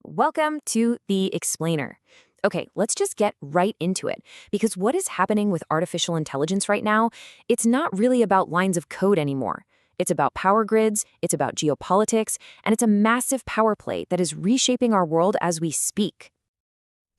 Welcome to The Explainer. Okay, let's just get right into it, because what is happening with artificial intelligence right now, it's not really about lines of code anymore. It's about power grids, it's about geopolitics, and it's a massive power play that is reshaping our world as we speak.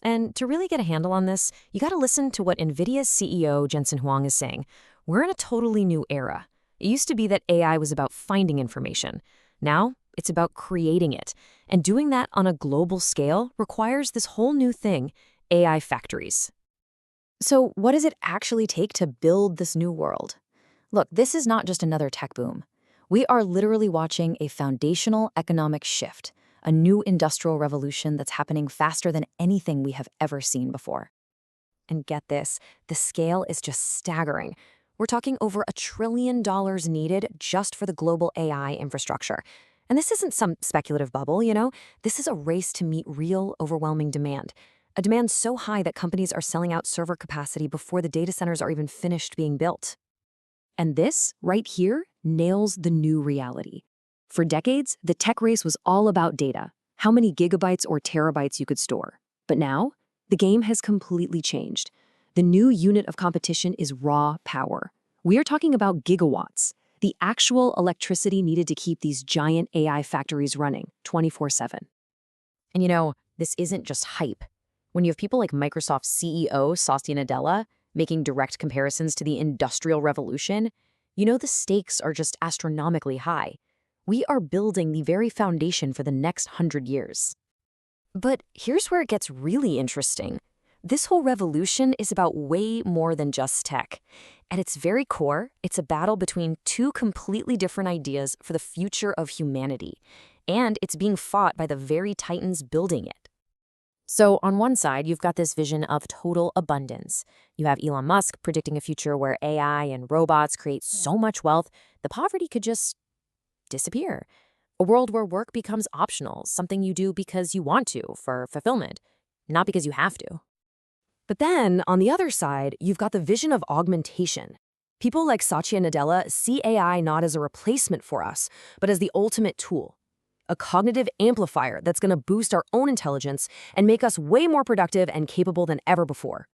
And to really get a handle on this, you gotta listen to what Nvidia's CEO Jensen Huang is saying. We're in a totally new era. It used to be that AI was about finding information. Now, it's about creating it. And doing that on a global scale requires this whole new thing, AI factories. So, what does it actually take to build this new world? Look, this is not just another tech boom. We are literally watching a foundational economic shift, a new industrial revolution that's happening faster than anything we have ever seen before. And get this, the scale is just staggering. We're talking over $1 trillion needed just for the global AI infrastructure. And this isn't some speculative bubble, This is a race to meet real, overwhelming demand. A demand so high that companies are selling out server capacity before the data centers are even finished being built. And this, right here, nails the new reality. For decades, the tech race was all about data, how many gigabytes or terabytes you could store. But now, the game has completely changed. The new unit of competition is raw power. We are talking about gigawatts, the actual electricity needed to keep these giant AI factories running 24/7. And this isn't just hype. When you have people like Microsoft CEO Satya Nadella making direct comparisons to the Industrial Revolution, the stakes are just astronomically high. We are building the very foundation for the next 100 years. But here's where it gets really interesting. This whole revolution is about way more than just tech. At its very core, it's a battle between two completely different ideas for the future of humanity. And it's being fought by the very titans building it. So on one side, you've got this vision of total abundance. You have Elon Musk predicting a future where AI and robots create so much wealth, the poverty could just disappear. A world where work becomes optional, something you do because you want to, for fulfillment, not because you have to. But then, on the other side, you've got the vision of augmentation. People like Satya Nadella see AI not as a replacement for us, but as the ultimate tool. A cognitive amplifier that's going to boost our own intelligence and make us way more productive and capable than ever before.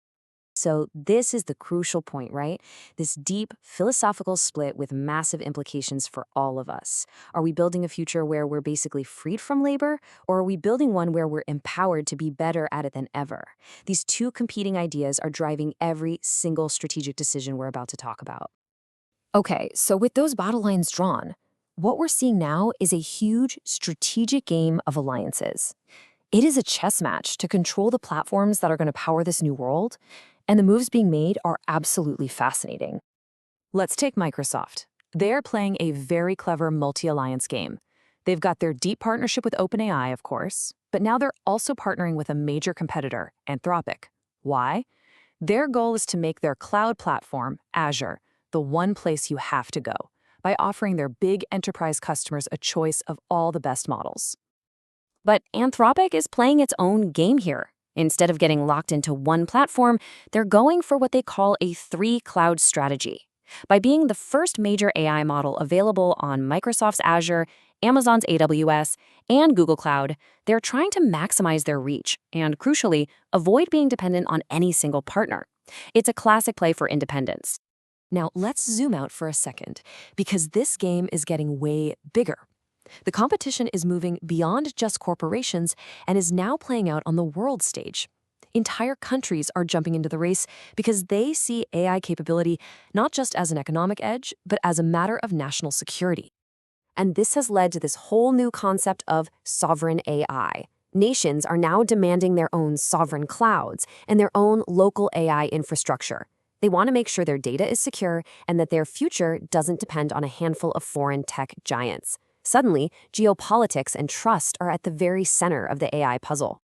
So this is the crucial point, right? This deep philosophical split with massive implications for all of us. Are we building a future where we're basically freed from labor, or are we building one where we're empowered to be better at it than ever? These two competing ideas are driving every single strategic decision we're about to talk about. Okay, so with those battle lines drawn, what we're seeing now is a huge strategic game of alliances. It is a chess match to control the platforms that are going to power this new world, and the moves being made are absolutely fascinating. Let's take Microsoft. They're playing a very clever multi-alliance game. They've got their deep partnership with OpenAI, of course, but now they're also partnering with a major competitor, Anthropic. Why? Their goal is to make their cloud platform, Azure, the one place you have to go, by offering their big enterprise customers a choice of all the best models. But Anthropic is playing its own game here. Instead of getting locked into one platform, they're going for what they call a three-cloud strategy. By being the first major AI model available on Microsoft's Azure, Amazon's AWS, and Google Cloud, they're trying to maximize their reach and, crucially, avoid being dependent on any single partner. It's a classic play for independence. Now, let's zoom out for a second, because this game is getting way bigger. The competition is moving beyond just corporations and is now playing out on the world stage. Entire countries are jumping into the race because they see AI capability not just as an economic edge, but as a matter of national security. And this has led to this whole new concept of sovereign AI. Nations are now demanding their own sovereign clouds and their own local AI infrastructure. They want to make sure their data is secure and that their future doesn't depend on a handful of foreign tech giants. Suddenly, geopolitics and trust are at the very center of the AI puzzle.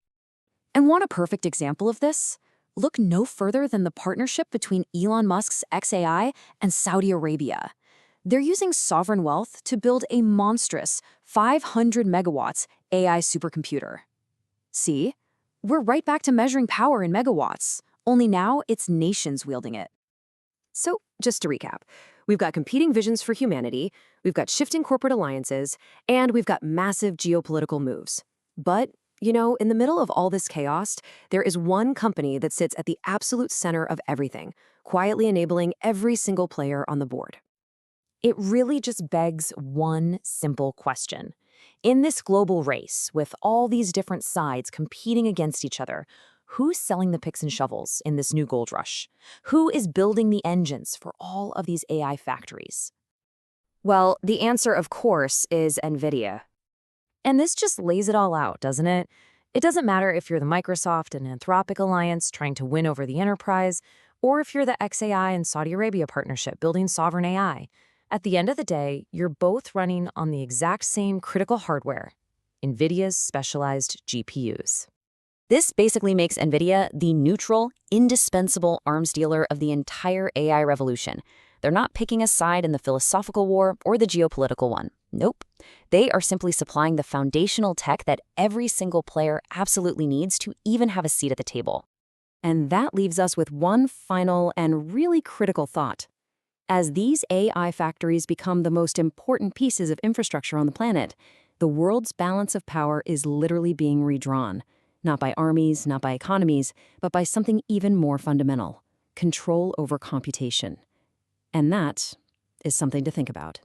And want a perfect example of this? Look no further than the partnership between Elon Musk's xAI and Saudi Arabia. They're using sovereign wealth to build a monstrous 500 megawatts AI supercomputer. See? We're right back to measuring power in megawatts, only now it's nations wielding it. So, just to recap, we've got competing visions for humanity, we've got shifting corporate alliances, and we've got massive geopolitical moves. But You know, in the middle of all this chaos, there is one company that sits at the absolute center of everything, quietly enabling every single player on the board. It really just begs one simple question. In this global race, with all these different sides competing against each other, who's selling the picks and shovels in this new gold rush? Who is building the engines for all of these AI factories? Well, the answer, of course, is Nvidia. And this just lays it all out, doesn't it? It doesn't matter if you're the Microsoft and Anthropic alliance trying to win over the enterprise, or if you're the XAI and Saudi Arabia partnership building sovereign AI. At the end of the day, you're both running on the exact same critical hardware, NVIDIA's specialized GPUs. This basically makes NVIDIA the neutral, indispensable arms dealer of the entire AI revolution. They're not picking a side in the philosophical war or the geopolitical one. Nope. They are simply supplying the foundational tech that every single player absolutely needs to even have a seat at the table. And that leaves us with one final and really critical thought. As these AI factories become the most important pieces of infrastructure on the planet, the world's balance of power is literally being redrawn. Not by armies, not by economies, but by something even more fundamental: control over computation. And that is something to think about.